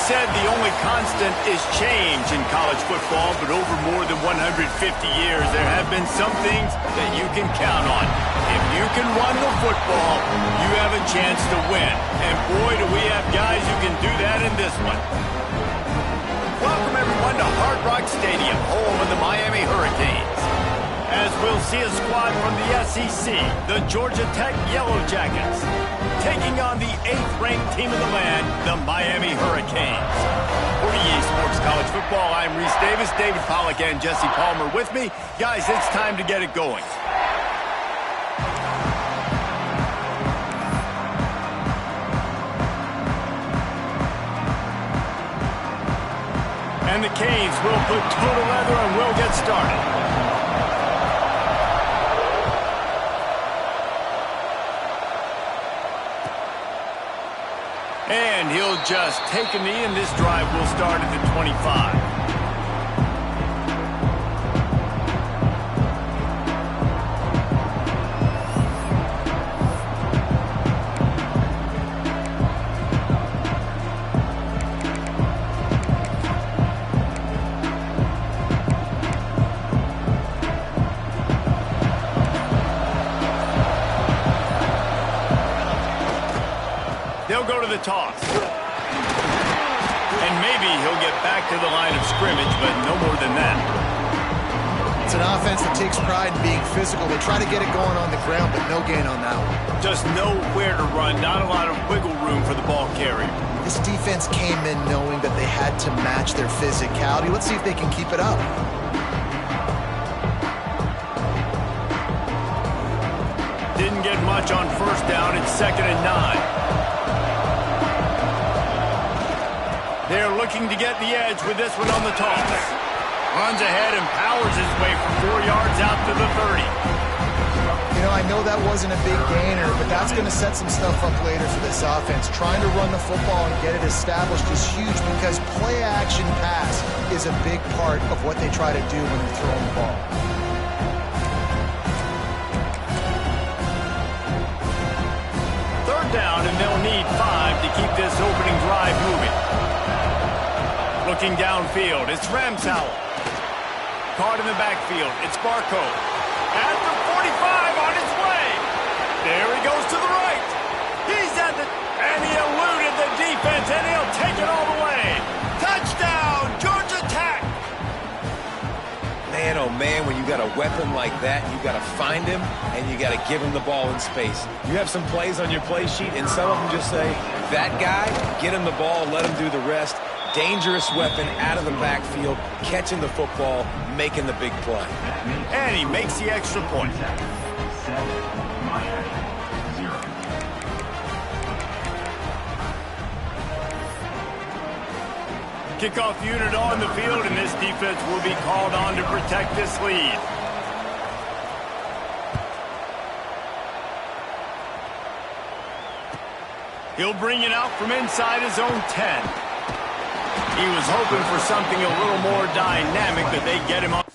said the only constant is change in college football, but over more than 150 years, there have been some things that you can count on. If you can run the football, you have a chance to win. And boy, do we have guys who can do that in this one. Welcome, everyone, to Hard Rock Stadium, home of the Miami Hurricanes. As we'll see a squad from the SEC, the Georgia Tech Yellow Jackets, taking on the 8th-ranked team of the land, the Miami Hurricanes. For EA Sports College Football, I'm Reese Davis, David Pollack, and Jesse Palmer with me. Guys, it's time to get it going. And the Canes will put toe to leather and will get started. And he'll just take a knee, and this drive will start at the 25. They'll go to the toss. And maybe he'll get back to the line of scrimmage, but no more than that. It's an offense that takes pride in being physical. They try to get it going on the ground, but no gain on that one. Just nowhere to run, not a lot of wiggle room for the ball carrier. This defense came in knowing that they had to match their physicality. Let's see if they can keep it up. Didn't get much on first down. It's 2nd and 9. They're looking to get the edge with this one on the toss. Runs ahead and powers his way for 4 yards out to the 30. You know, I know that wasn't a big gainer, but that's going to set some stuff up later for this offense. Trying to run the football and get it established is huge because play-action pass is a big part of what they try to do when they're throwing the ball. Third down, and they'll need 5 to keep this opening drive moving. Looking downfield, it's Ncaa. Caught in the backfield, it's Barco. At the 45 on his way. There he goes to the right. He's at the... And he eluded the defense, and he'll take it all the way. Touchdown, Georgia Tech. Man, oh man, when you got a weapon like that, you got to find him, and you got to give him the ball in space. You have some plays on your play sheet, and some of them just say, that guy, get him the ball, let him do the rest. Dangerous weapon out of the backfield, catching the football, making the big play. And he makes the extra point. Kickoff unit on the field, and this defense will be called on to protect this lead. He'll bring it out from inside his own 10. He was hoping for something a little more dynamic, but they get him on.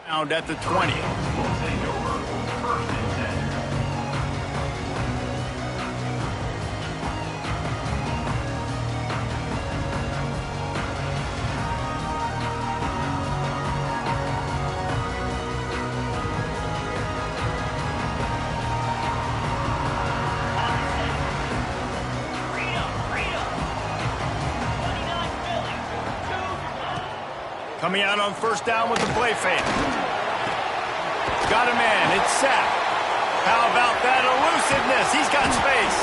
Down at the 20. Coming out on first down with the play fake. Got a man. It's Ncaa. How about that elusiveness? He's got space.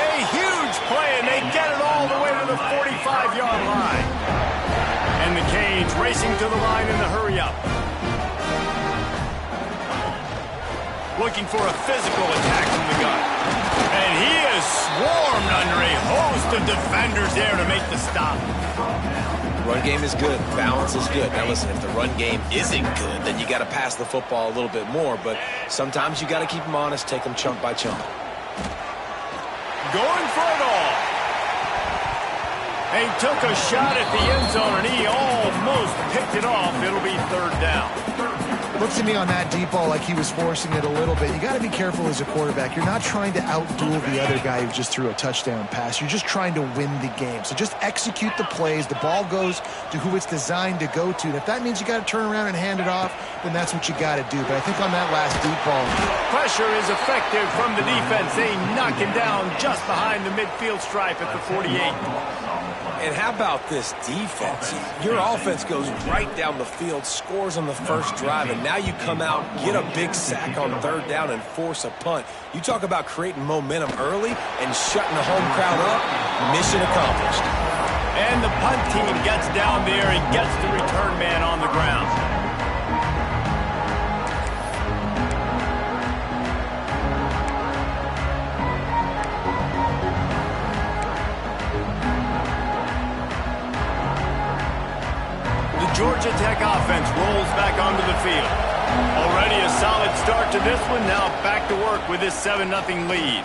A huge play, and they get it all the way to the 45-yard line. And the Canes racing to the line in the hurry-up. Looking for a physical attack from the gun. And he is swarmed under a host of defenders there to make the stop. Run game is good. Balance is good. Now listen, if the run game isn't good, then you got to pass the football a little bit more. But sometimes you got to keep them honest, take them chunk by chunk. Going for it all. He took a shot at the end zone, and he almost picked it off. It'll be third down. Looks to me on that deep ball like he was forcing it a little bit. You got to be careful as a quarterback. You're not trying to outduel the other guy who just threw a touchdown pass. You're just trying to win the game. So just execute the plays. The ball goes to who it's designed to go to. And if that means you got to turn around and hand it off, then that's what you got to do. But I think on that last deep ball, pressure is effective from the defense. They knock him down just behind the midfield stripe at the 48. And how about this defense? Your offense goes right down the field, scores on the first drive, and now you come out, get a big sack on third down, and force a punt. You talk about creating momentum early and shutting the home crowd up. Mission accomplished. And the punt team gets down there and gets the return man on the ground. Georgia Tech offense rolls back onto the field. Already a solid start to this one. Now back to work with this 7-0 lead.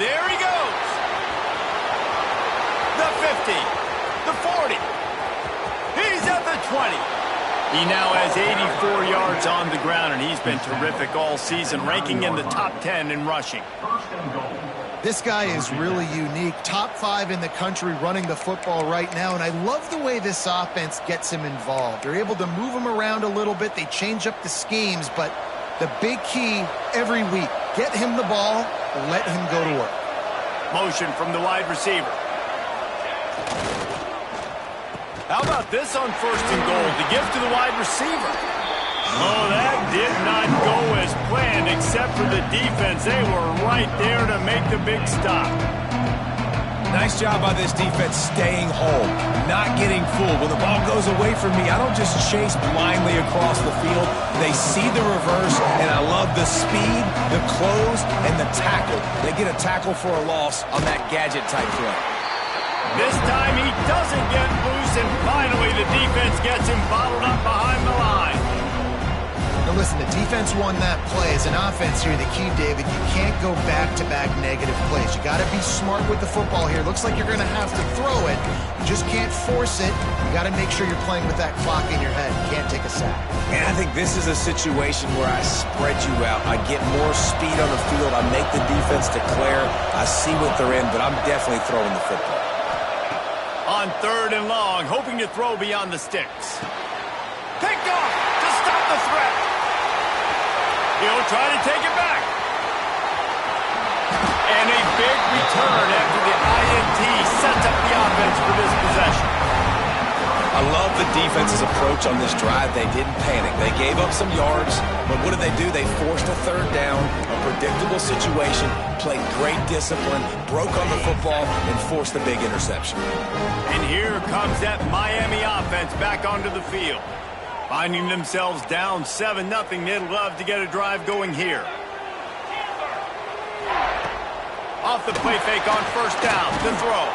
There he goes. The 50. The 40. He's at the 20. He now has 84 yards on the ground, and he's been terrific all season, ranking in the top 10 in rushing. this guy is really unique. Top 5 in the country running the football right now, and I love the way this offense gets him involved. They're able to move him around a little bit. They change up the schemes, but the big key every week, get him the ball, let him go to work. Motion from the wide receiver. How about this on 1st and goal? The gift to the wide receiver. Oh, that did not go as planned, except for the defense. They were right there to make the big stop. Nice job by this defense staying home, not getting fooled. When the ball goes away from me, I don't just chase blindly across the field. They see the reverse, and I love the speed, the close, and the tackle. They get a tackle for a loss on that gadget-type play. This time he doesn't get loose, and finally the defense gets him bottled up behind the line. Now listen, the defense won that play. As an offense here, the key, David, you can't go back-to-back negative plays. You got to be smart with the football here. Looks like you're going to have to throw it. You just can't force it. You got to make sure you're playing with that clock in your head. You can't take a sack. And I think this is a situation where I spread you out. I get more speed on the field. I make the defense declare. I see what they're in, but I'm definitely throwing the football. On 3rd and long, hoping to throw beyond the sticks. Picked off to stop the threat. He'll try to take it back. And a big return after the INT sets up the offense for this possession. I love the defense's approach on this drive. They didn't panic. They gave up some yards, but what did they do? They forced a 3rd down, a predictable situation, played great discipline, broke on the football, and forced the big interception. And here comes that Miami offense back onto the field. Finding themselves down 7-0, they'd love to get a drive going here. Off the play fake on 1st down, the throw.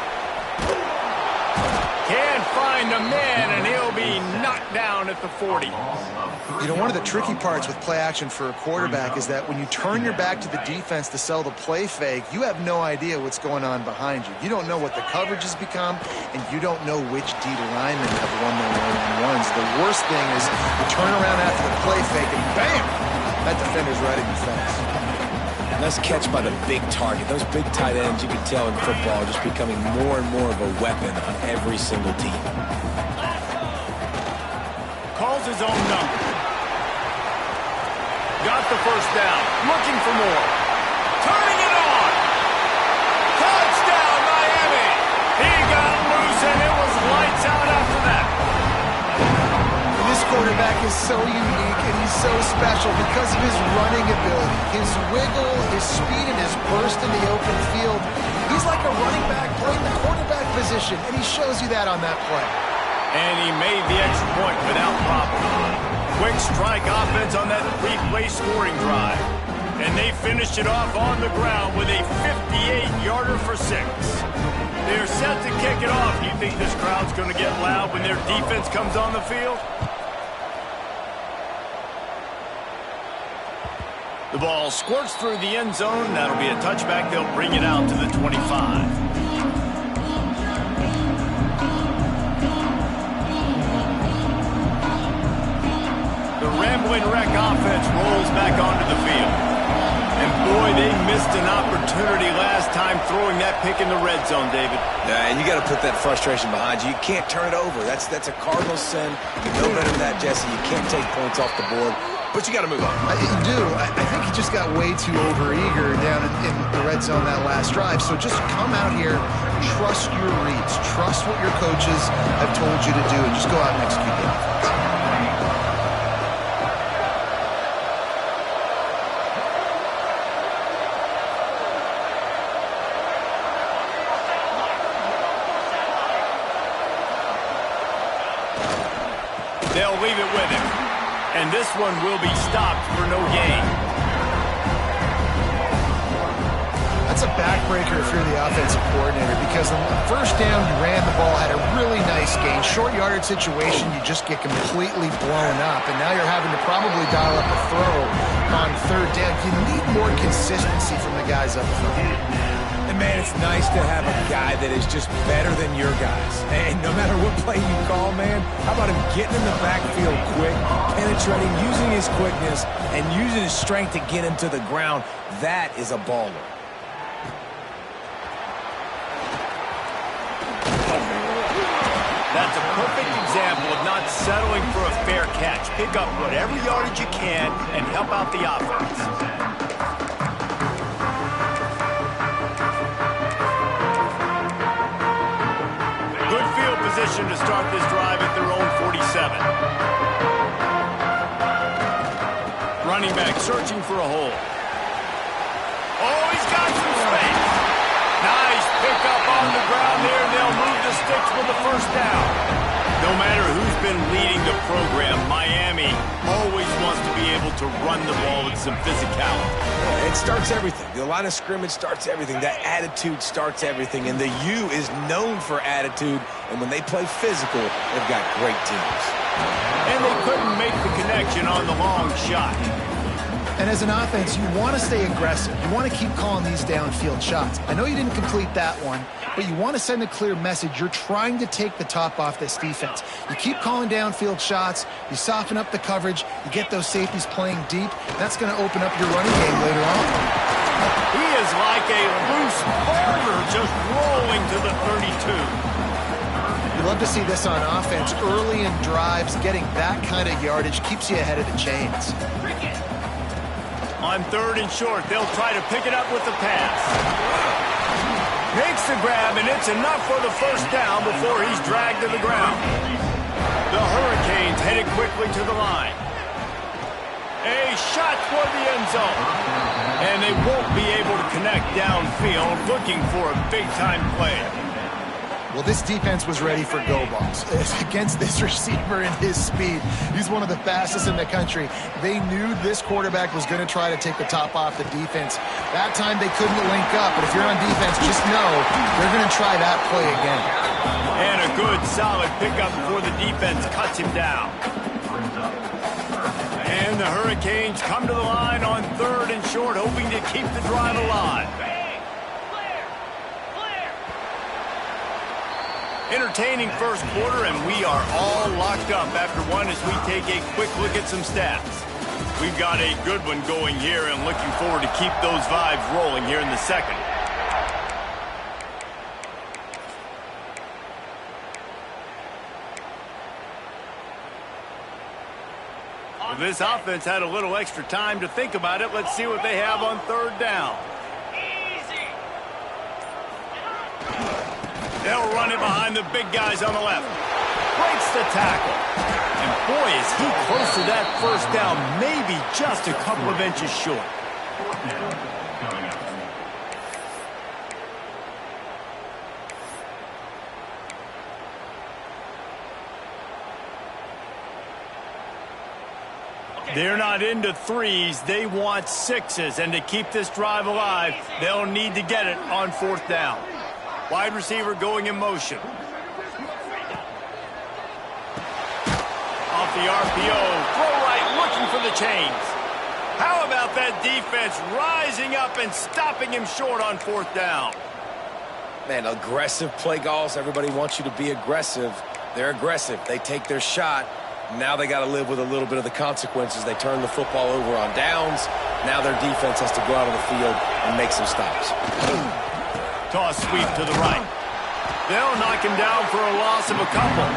Can't find a man, and he'll be knocked down at the 40. You know, one of the tricky parts with play action for a quarterback is that when you turn your back to the defense to sell the play fake, you have no idea what's going on behind you. You don't know what the coverage has become, and you don't know which D linemen have won their one-on-ones. The worst thing is you turn around after the play fake, and bam! That defender's right in your face. Nice catch by the big target. Those big tight ends, you can tell in football, are just becoming more and more of a weapon on every single team. Calls his own number. Got the 1st down. Looking for more. Turning it on. Touchdown, Miami. He got loose, and it was lights out after that. quarterback is so unique and he's so special because of his running ability, his wiggle, his speed, and his burst in the open field. He's like a running back playing the quarterback position, and he shows you that on that play. And he made the extra point without problem. Quick strike offense on that 3-play scoring drive. And they finished it off on the ground with a 58-yarder for 6. They're set to kick it off. You think this crowd's going to get loud when their defense comes on the field? The ball squirts through the end zone. That'll be a touchback. They'll bring it out to the 25. The Rambling Wreck offense rolls back onto the field. And boy, they missed an opportunity last time throwing that pick in the red zone, David. Yeah, and you got to put that frustration behind you. You can't turn it over. That's a cardinal sin. You know better than that, Jesse. You can't take points off the board, but you got to move on. You do. I think he just got way too overeager down in the red zone that last drive. So just come out here, trust your reads, trust what your coaches have told you to do, and just go out and execute the offense. They'll leave it with him. And this one will be stopped for no gain. That's a backbreaker if you're the offensive coordinator, because on the first down you ran the ball, had a really nice gain. Short yardage situation, you just get completely blown up, and now you're having to probably dial up a throw on third down. You need more consistency from the guys up front. And, man, it's nice to have a guy that is just better than your guys. And no matter what play you call, man, how about him getting in the backfield quick, penetrating, using his quickness, and using his strength to get him to the ground? That is a baller. That's a perfect example of not settling for a fair catch. Pick up whatever yardage you can and help out the offense. Position to start this drive at their own 47. Running back searching for a hole. Oh, he's got some space. Nice pickup on the ground there, and they'll move the sticks with the first down. No matter who's been leading the program, Miami always wants to be able to run the ball with some physicality. It starts everything. The line of scrimmage starts everything. That attitude starts everything. And the U is known for attitude. And when they play physical, they've got great teams. And they couldn't make the connection on the long shot. And as an offense, you want to stay aggressive. You want to keep calling these downfield shots. I know you didn't complete that one, but you want to send a clear message. You're trying to take the top off this defense. You keep calling downfield shots. You soften up the coverage. You get those safeties playing deep. That's going to open up your running game later on. He is like a loose boulder just rolling to the 32. You love to see this on offense. Early in drives, getting that kind of yardage keeps you ahead of the chains. On third and short, they'll try to pick it up with the pass. Makes the grab, and it's enough for the first down before he's dragged to the ground. The Hurricanes headed quickly to the line. A shot toward the end zone. And they won't be able to connect downfield, looking for a big-time play. Well, this defense was ready for go balls. Against this receiver and his speed, he's one of the fastest in the country. They knew this quarterback was going to try to take the top off the defense. That time they couldn't link up, but if you're on defense, just know they're going to try that play again. And a good, solid pickup before the defense cuts him down. And the Hurricanes come to the line on third and short, hoping to keep the drive alive. Entertaining first quarter, and we are all locked up after one as we take a quick look at some stats. We've got a good one going here and looking forward to keep those vibes rolling here in the second. Well, this offense had a little extra time to think about it. Let's see what they have on third down. They'll run it behind the big guys on the left. breaks the tackle. And boy, is he close to that first down, maybe just a couple of inches short. They're not into threes, they want sixes, and to keep this drive alive, they'll need to get it on fourth down. Wide receiver going in motion. Off the RPO, throw right, looking for the chains. How about that defense rising up and stopping him short on fourth down? Man, aggressive play calls. Everybody wants you to be aggressive. They're aggressive. They take their shot. Now they got to live with a little bit of the consequences. They turn the football over on downs. Now their defense has to go out on the field and make some stops. Toss sweep to the right. They'll knock him down for a loss of a couple.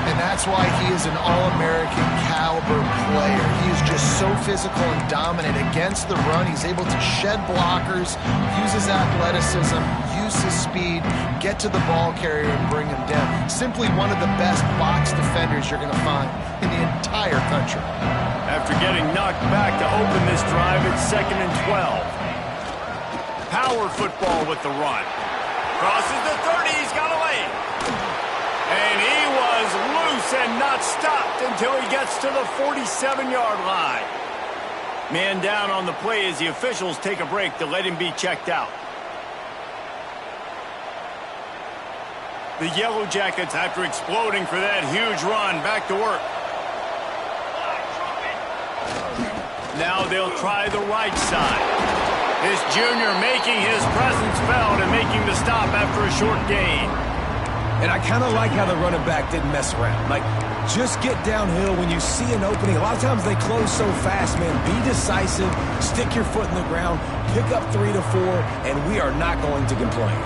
And that's why he is an all-American caliber player. He is just so physical and dominant against the run. He's able to shed blockers, use his athleticism, use his speed, get to the ball carrier and bring him down. Simply one of the best box defenders you're going to find in the entire country. After getting knocked back to open this drive, it's 2nd and 12. Power football with the run. Crosses the 30, he's got away. And he was loose and not stopped until he gets to the 47-yard line. Man down on the play as the officials take a break to let him be checked out. The Yellow Jackets, after exploding for that huge run, back to work. Now they'll try the right side. This junior making his presence felt and making the stop after a short gain. And I kind of like how the running back didn't mess around. Like, just get downhill when you see an opening. A lot of times they close so fast, man. Be decisive, stick your foot in the ground, pick up 3 to 4, and we are not going to complain.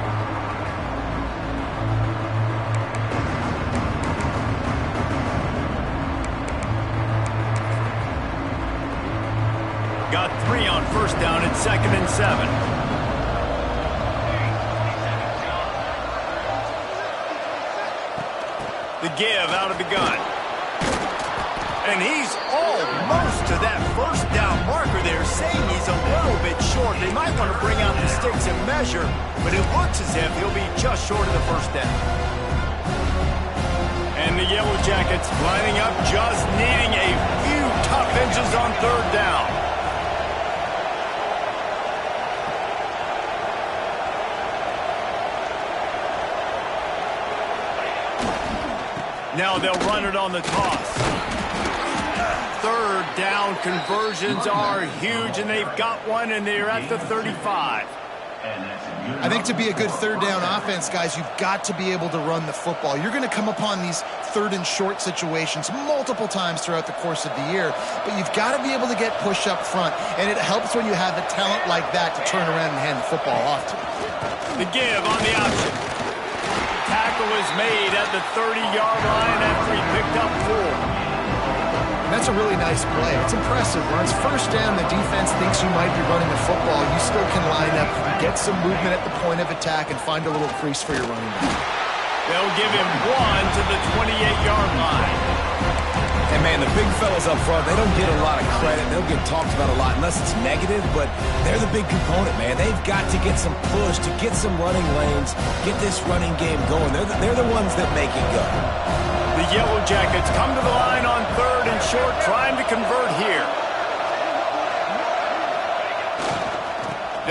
Got 3 on first down at 2nd and 7. The give out of the gun. And he's almost to that first down marker there, saying he's a little bit short. They might want to bring out the sticks and measure, but it looks as if he'll be just short of the first down. And the Yellow Jackets lining up, just needing a few tough inches on third down. Now they'll run it on the toss. Third down conversions are huge, and they've got one, and they're at the 35. I think to be a good third down offense, guys, you've got to be able to run the football. You're going to come upon these third and short situations multiple times throughout the course of the year, but you've got to be able to get push up front, and it helps when you have a talent like that to turn around and hand the football off to. The give on the option. Tackle is made at the 30-yard line after he picked up 4. And that's a really nice play. It's impressive. When it's first down, the defense thinks you might be running the football. You still can line up, get some movement at the point of attack, and find a little crease for your running back. They'll give him 1 to the 28-yard line. And, man, the big fellas up front, they don't get a lot of credit. They'll get talked about a lot unless it's negative, but they're the big component, man. They've got to get some push, to get some running lanes, get this running game going. They're the ones that make it go. The Yellow Jackets come to the line on third and short, trying to convert here.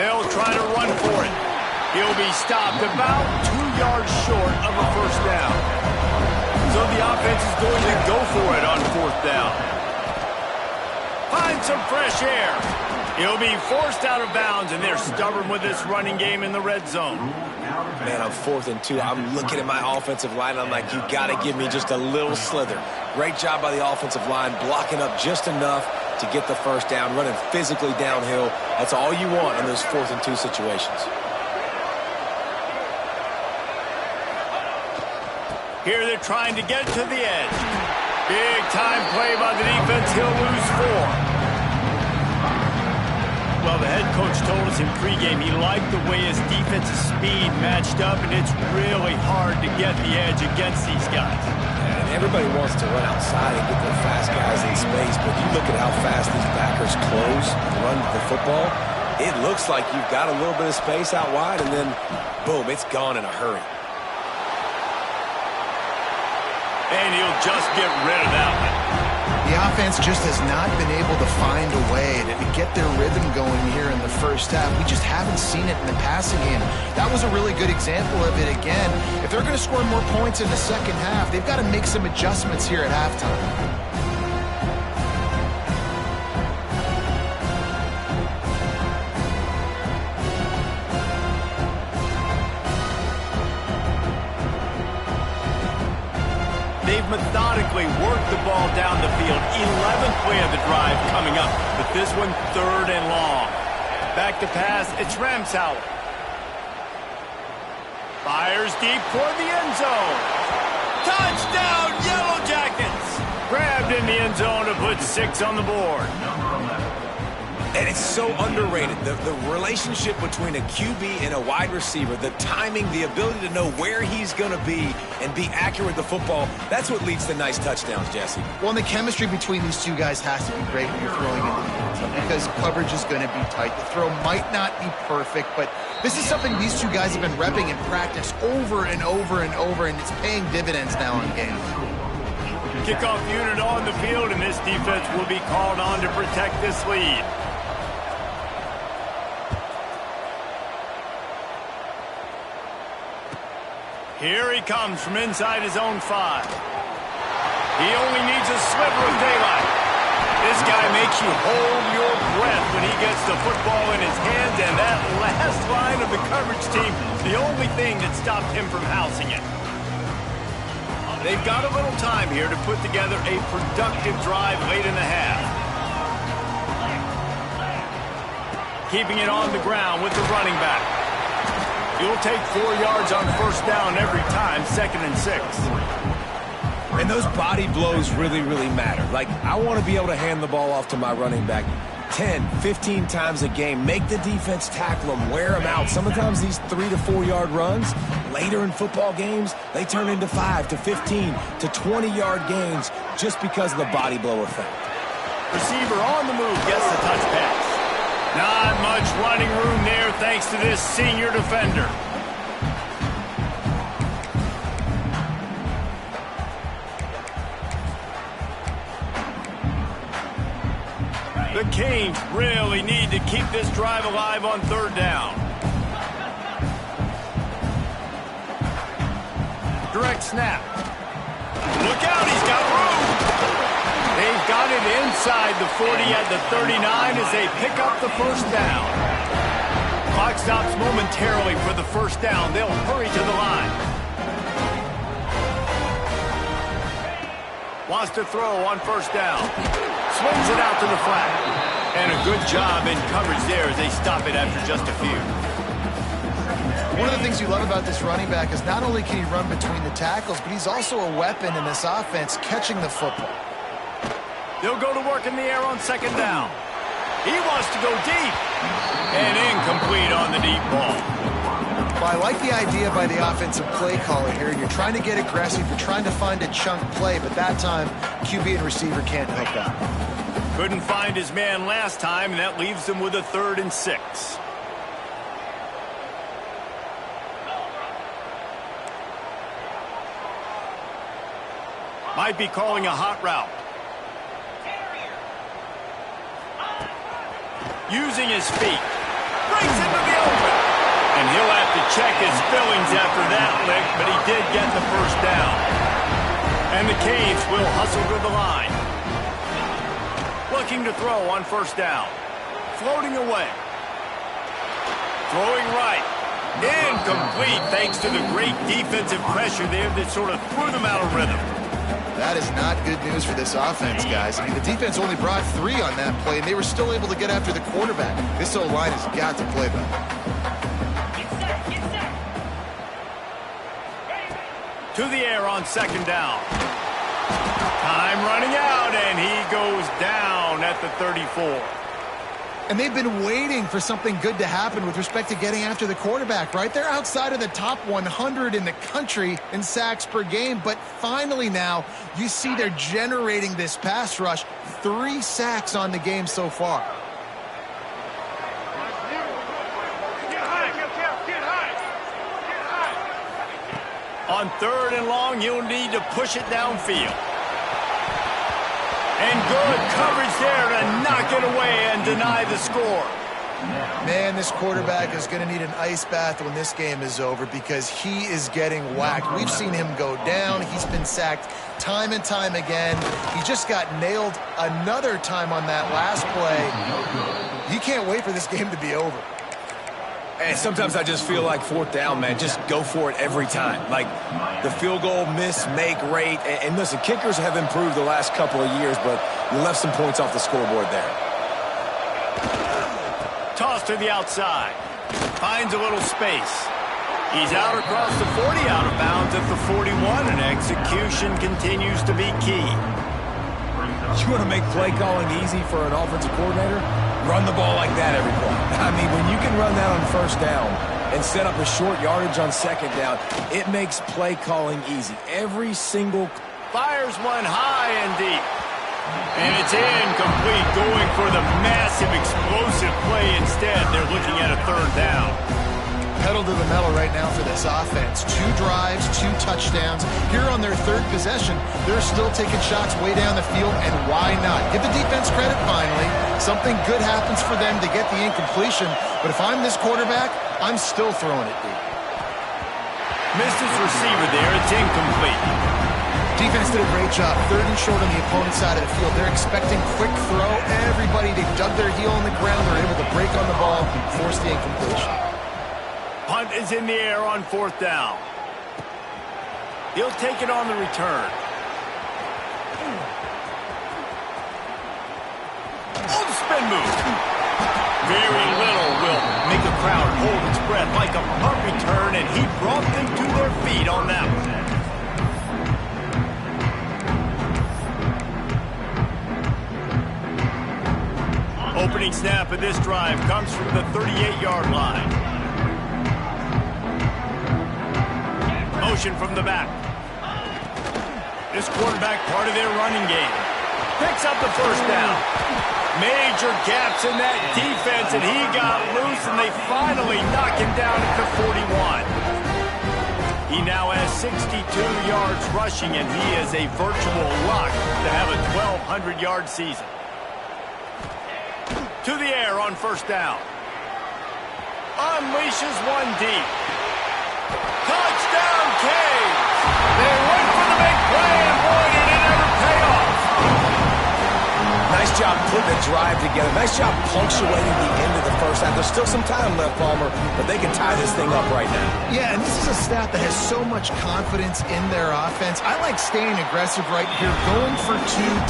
They'll try to run for it. He'll be stopped about 2 yards short of a first down. So the offense is going to go for it on fourth down. Find some fresh air. He'll be forced out of bounds, and they're stubborn with this running game in the red zone. Man, on 4th and 2, I'm looking at my offensive line. I'm like, you got to give me just a little slither. Great job by the offensive line, blocking up just enough to get the first down, running physically downhill. That's all you want in those 4th and 2 situations. Here they're trying to get to the edge. Big time play by the defense. He'll lose 4. Well, the head coach told us in pregame he liked the way his defensive speed matched up, and it's really hard to get the edge against these guys. And everybody wants to run outside and get their fast guys in space, but you look at how fast these backers close to run the football, it looks like you've got a little bit of space out wide, and then, boom, it's gone in a hurry. And he'll just get rid of that one. The offense just has not been able to find a way to get their rhythm going here in the first half. We just haven't seen it in the passing game. That was a really good example of it again. If they're going to score more points in the second half, they've got to make some adjustments here at halftime. They've methodically worked the ball down the field. 11th play of the drive coming up, but this one 3rd and long. Back to pass, it's Ncaa. Fires deep toward the end zone. Touchdown, Yellow Jackets! Grabbed in the end zone to put 6 on the board. And it's so underrated. The relationship between a QB and a wide receiver, the timing, the ability to know where he's going to be and be accurate with the football, that's what leads to nice touchdowns, Jesse. Well, and the chemistry between these two guys has to be great when you're throwing into the end zone because coverage is going to be tight. The throw might not be perfect, but this is something these two guys have been repping in practice over and over and over, and it's paying dividends now in games. Kickoff unit on the field, and this defense will be called on to protect this lead. Here he comes from inside his own 5. He only needs a sliver of daylight. This guy makes you hold your breath when he gets the football in his hands, and that last line of the coverage team, the only thing that stopped him from housing it. They've got a little time here to put together a productive drive late in the half. Keeping it on the ground with the running back. He'll take 4 yards on 1st down every time, 2nd and 6. And those body blows really, really matter. Like, I want to be able to hand the ball off to my running back 10, 15 times a game. Make the defense tackle them, wear them out. Sometimes these 3 to 4 yard runs, later in football games, they turn into 5 to 15 to 20-yard gains just because of the body blow effect. Receiver on the move gets the touch pass. Not much running room there thanks to this senior defender. The Canes really need to keep this drive alive on 3rd down. Direct snap. Look out, he's got room. They've got it inside the 40 at the 39 as they pick up the 1st down. Clock stops momentarily for the 1st down. They'll hurry to the line. Wants to throw on 1st down. Swings it out to the flat. And a good job in coverage there as they stop it after just a few. One of the things you love about this running back is not only can he run between the tackles, but he's also a weapon in this offense catching the football. They'll go to work in the air on 2nd down. He wants to go deep. And incomplete on the deep ball. Well, I like the idea by the offensive play caller here. You're trying to get aggressive. You're trying to find a chunk play, but that time, QB and receiver can't hook up. Couldn't find his man last time, and that leaves them with a 3rd and 6. Might be calling a hot route. Using his feet. Brings it to the open. And he'll have to check his fillings after that lick, but he did get the 1st down. And the Canes will hustle to the line. Looking to throw on 1st down. Floating away. Throwing right. Incomplete thanks to the great defensive pressure there that sort of threw them out of rhythm. That is not good news for this offense, guys. I mean, the defense only brought 3 on that play, and they were still able to get after the quarterback. This O-line has got to play better. To the air on 2nd down. Time running out, and he goes down at the 34. And they've been waiting for something good to happen with respect to getting after the quarterback, right? They're outside of the top 100 in the country in sacks per game, but finally now you see they're generating this pass rush. 3 sacks on the game so far. On 3rd and long, he'll need to push it downfield. And good coverage there to knock it away and deny the score. Man, this quarterback is going to need an ice bath when this game is over because he is getting whacked. We've seen him go down. He's been sacked time and time again. He just got nailed another time on that last play. He can't wait for this game to be over. And sometimes I just feel like 4th down, man. Just go for it every time. Like the field goal miss, make rate. And listen, kickers have improved the last couple of years, but you left some points off the scoreboard there. Toss to the outside. Finds a little space. He's out across the 40, out of bounds at the 41, and execution continues to be key. You want to make play calling easy for an offensive coordinator? Run the ball like that every play. I mean, when you can run that on 1st down and set up a short yardage on 2nd down, it makes play calling easy. Every single... Fires one high and deep. And it's incomplete, going for the massive explosive play instead. They're looking at a 3rd down. Pedal to the metal right now for this offense. 2 drives, 2 touchdowns. Here on their 3rd possession, they're still taking shots way down the field, and why not? Give the defense credit finally. Something good happens for them to get the incompletion, but if I'm this quarterback, I'm still throwing it deep. Missed his receiver there. It's incomplete. Defense did a great job. 3rd and short on the opponent's side of the field. They're expecting quick throw. Everybody, they dug their heel on the ground. They're able to break on the ball, force the incompletion. Punt is in the air on 4th down. He'll take it on the return. Oh, the spin move. Very little will make a crowd hold its breath like a punt return, and he brought them to their feet on that one. Opening snap of this drive comes from the 38-yard line. Motion from the back. This quarterback part of their running game. Picks up the 1st down. Major gaps in that defense, and he got loose, and they finally knock him down at the 41. He now has 62 yards rushing, and he is a virtual lock to have a 1,200-yard season. To the air on 1st down. Unleashes one deep. Touchdown, Canes! They went for the big play, and boy, did it ever pay off! Nice job putting the drive together. Nice job punctuating the end of the 1st half. There's still some time left, Palmer, but they can tie this thing up right now. Yeah, and this is a staff that has so much confidence in their offense. I like staying aggressive right here, going for 2,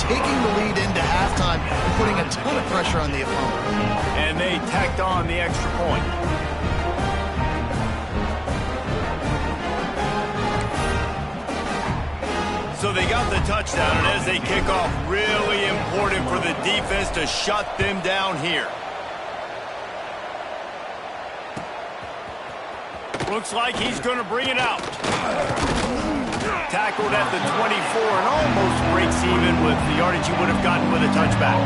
taking the lead into halftime, and putting a ton of pressure on the opponent. And they tacked on the extra point. So they got the touchdown, and as they kick off, really important for the defense to shut them down here. Looks like he's going to bring it out. Tackled at the 24 and almost breaks even with the yardage he would have gotten with a touchback.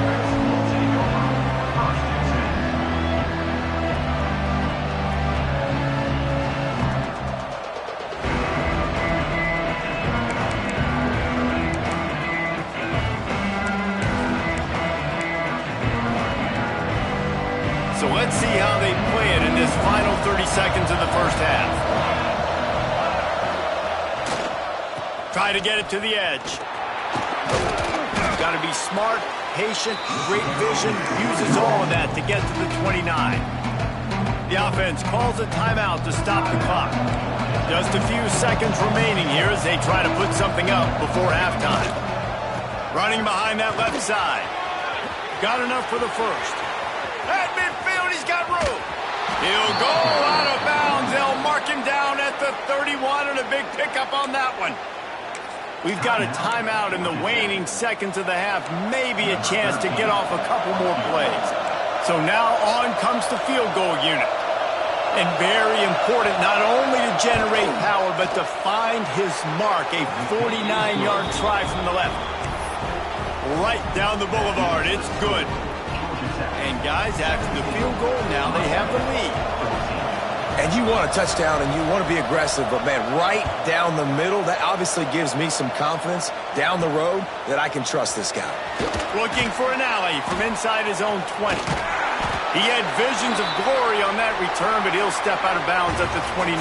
So let's see how they play it in this final 30 seconds of the 1st half. Try to get it to the edge. Got to be smart, patient, great vision, uses all of that to get to the 29. The offense calls a timeout to stop the clock. Just a few seconds remaining here as they try to put something up before halftime. Running behind that left side. Got enough for the 1st. At midfield, he's got room. He'll go out of bounds. They'll mark him down at the 31, and a big pickup on that one. We've got a timeout in the waning seconds of the half. Maybe a chance to get off a couple more plays. So now on comes the field goal unit. And very important not only to generate power, but to find his mark. A 49-yard try from the left. Right down the boulevard. It's good. And guys, after the field goal, now they have the lead. And you want a touchdown and you want to be aggressive, but man, right down the middle, that obviously gives me some confidence down the road that I can trust this guy. Looking for an alley from inside his own 20. He had visions of glory on that return, but he'll step out of bounds at the 29.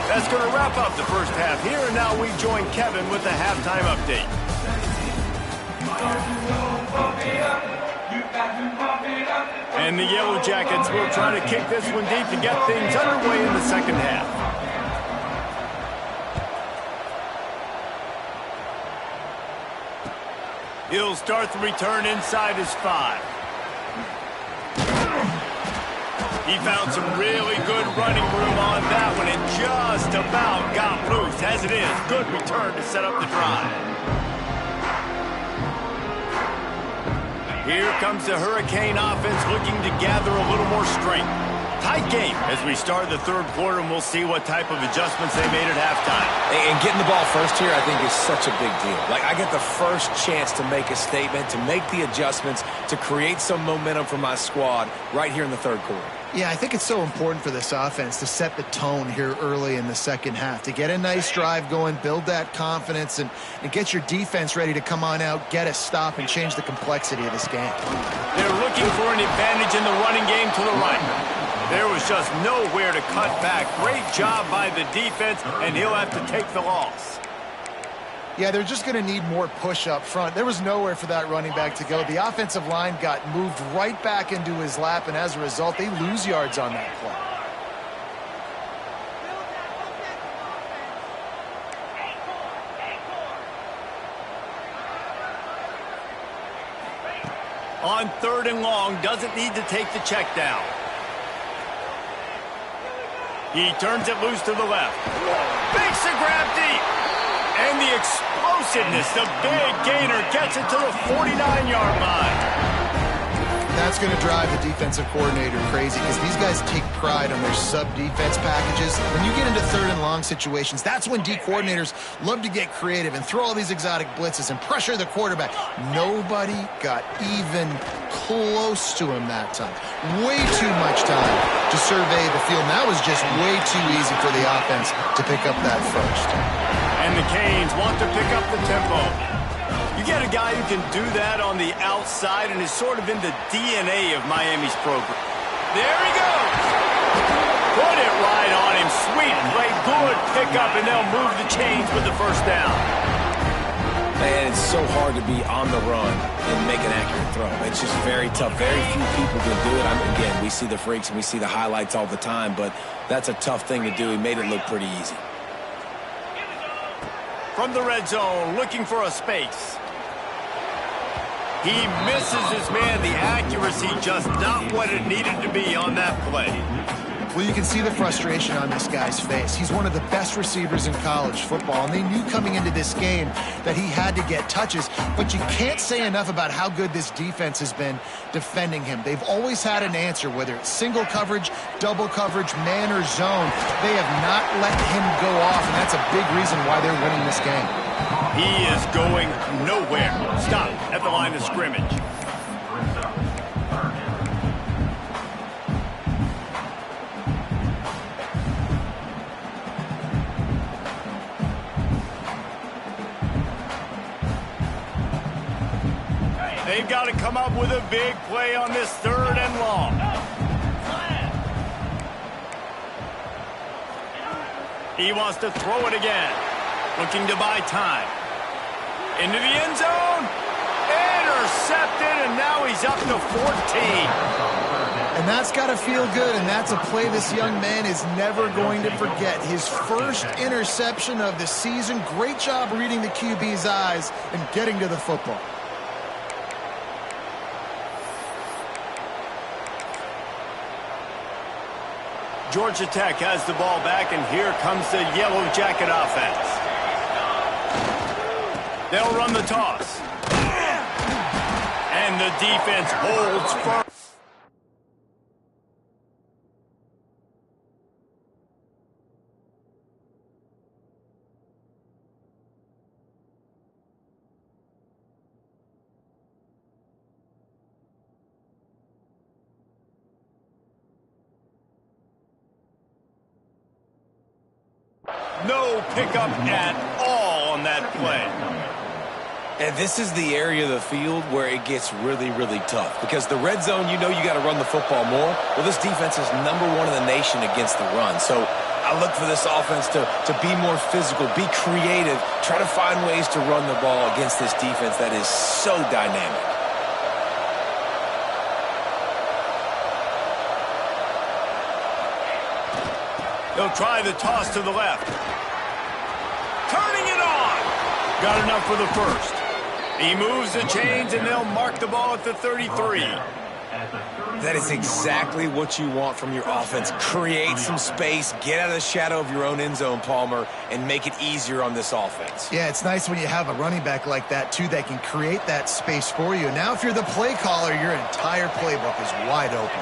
That's going to wrap up the first half here, and now we join Kevin with the halftime update. And the Yellow Jackets will try to kick this one deep to get things underway in the second half. He'll start the return inside his 5. He found some really good running room on that one and just about got loose. As it is, good return to set up the drive. Here comes the Hurricane offense looking to gather a little more strength. Tight game as we start the third quarter, and we'll see what type of adjustments they made at halftime. And getting the ball first here, I think, is such a big deal. Like, I get the first chance to make a statement, to make the adjustments, to create some momentum for my squad right here in the third quarter. Yeah, I think it's so important for this offense to set the tone here early in the second half, to get a nice drive going, build that confidence, and get your defense ready to come on out, get a stop, and change the complexity of this game. They're looking for an advantage in the running game to the right. There was just nowhere to cut back. Great job by the defense, and he'll have to take the loss. Yeah, they're just going to need more push up front. There was nowhere for that running back to go. The offensive line got moved right back into his lap, and as a result, they lose yards on that play. On 3rd and long, doesn't need to take the check down. He turns it loose to the left. Makes the grab deep. And the explosiveness, the big gainer gets it to the 49-yard line. That's going to drive the defensive coordinator crazy because these guys take pride on their sub-defense packages. When you get into 3rd and long situations, that's when D coordinators love to get creative and throw all these exotic blitzes and pressure the quarterback. Nobody got even close to him that time. Way too much time to survey the field. And that was just way too easy for the offense to pick up that first. And the Canes want to pick up the tempo. You get a guy who can do that on the outside and is sort of in the DNA of Miami's program. There he goes. Put it right on him. Sweet play, good pickup, and they'll move the chains with the first down. Man, it's so hard to be on the run and make an accurate throw. It's just very tough. Very few people can do it. Again, we see the freaks and we see the highlights all the time, but that's a tough thing to do. He made it look pretty easy. From the red zone, looking for a space. He misses his man. The accuracy just not what it needed to be on that play. Well, you can see the frustration on this guy's face. He's one of the best receivers in college football, and they knew coming into this game that he had to get touches, but you can't say enough about how good this defense has been defending him. They've always had an answer, whether it's single coverage, double coverage, man or zone. They have not let him go off, and that's a big reason why they're winning this game. He is going nowhere. Stop at the line of scrimmage. They've got to come up with a big play on this 3rd and long. He wants to throw it again. Looking to buy time. Into the end zone. Intercepted, and now he's up to 14. And that's got to feel good, and that's a play this young man is never going to forget. His first interception of the season. Great job reading the QB's eyes and getting to the football. Georgia Tech has the ball back, and here comes the Yellow Jacket offense. They'll run the toss. And the defense holds firm. No pickup at all on that play. And this is the area of the field where it gets really, really tough. Because the red zone, you know you got to run the football more. Well, this defense is #1 in the nation against the run. So I look for this offense to be more physical, be creative, try to find ways to run the ball against this defense that is so dynamic. They'll try the toss to the left. Turning it on. Got enough for the first. He moves the chains, and they'll mark the ball at the 33. That is exactly what you want from your offense. Create some space, get out of the shadow of your own end zone, Palmer, and make it easier on this offense. Yeah, it's nice when you have a running back like that, too, that can create that space for you. Now, if you're the play caller, your entire playbook is wide open.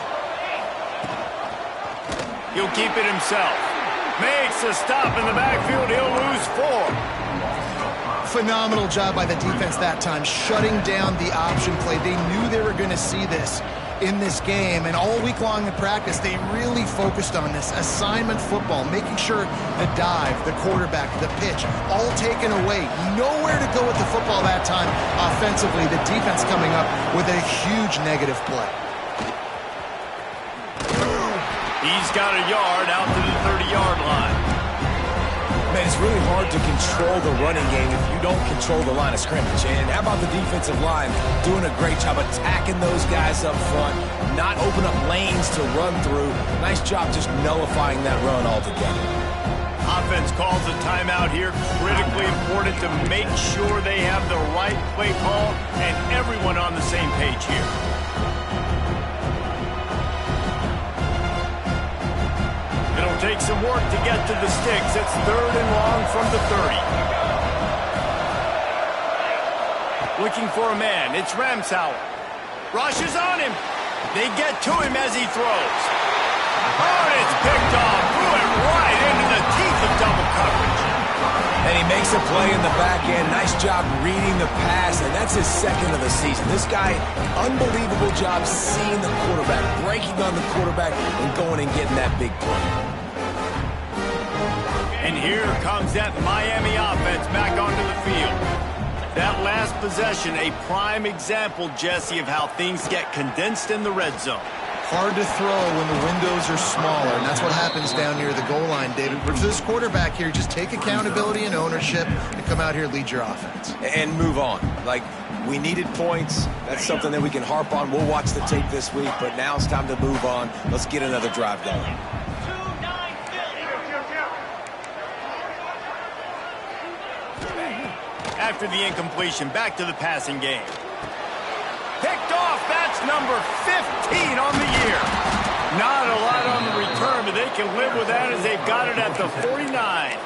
He'll keep it himself. Makes a stop in the backfield. He'll lose 4. Phenomenal job by the defense that time, shutting down the option play. They knew they were going to see this in this game, and all week long in practice, they really focused on this assignment football, making sure the dive, the quarterback, the pitch, all taken away. Nowhere to go with the football that time offensively. The defense coming up with a huge negative play. He's got a yard out to the 30-yard line. Man, it's really hard to control the running game if you don't control the line of scrimmage. And how about the defensive line doing a great job attacking those guys up front, not open up lanes to run through. Nice job just nullifying that run altogether. Offense calls a timeout here. Critically important to make sure they have the right play call and everyone on the same page here. It'll take some work to get to the sticks. It's 3rd and long from the 30. Looking for a man. It's Ncaa. Rushes on him. They get to him as he throws. Oh, and it's picked off. Threw it right into the teeth of double coverage. And he makes a play in the back end. Nice job reading the pass, and that's his 2nd of the season. This guy, unbelievable job seeing the quarterback, breaking on the quarterback, and going and getting that big play. And here comes that Miami offense back onto the field. That last possession, a prime example, Jesse, of how things get condensed in the red zone. Hard to throw when the windows are smaller, and that's what happens down near the goal line, David. But for this quarterback here, just take accountability and ownership and come out here and lead your offense. And move on. Like, we needed points. That's something that we can harp on. We'll watch the tape this week, but now it's time to move on. Let's get another drive going. After the incompletion, back to the passing game. Picked off, that's number 15 on the year. Not a lot on the return, but they can live with that as they've got it at the 49.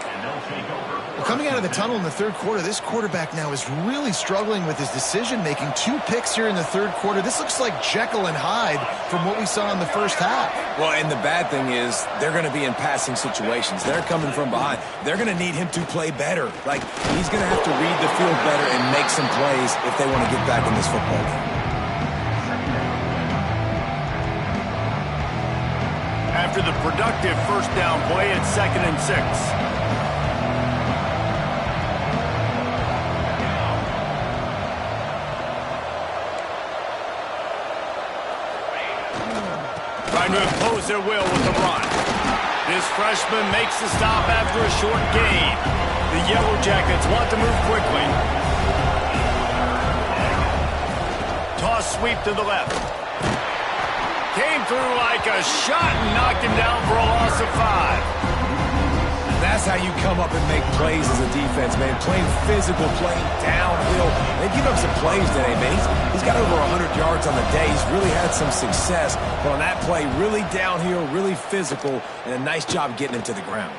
Well, coming out of the tunnel in the 3rd quarter, this quarterback now is really struggling with his decision-making. 2 picks here in the 3rd quarter. This looks like Jekyll and Hyde from what we saw in the first half. Well, and the bad thing is they're going to be in passing situations. They're coming from behind. They're going to need him to play better. Like, he's going to have to read the field better and make some plays if they want to get back in this football game. After the productive first down play, it's 2nd and 6. Trying to impose their will with the run. This freshman makes the stop after a short gain. The Yellow Jackets want to move quickly. Toss sweep to the left. Came through like a shot and knocked him down for a loss of 5. That's how you come up and make plays as a defense, man. Playing physical, playing downhill. They give up some plays today, man. He's got over 100 yards on the day. He's really had some success. But on that play, really downhill, really physical, and a nice job getting him to the ground.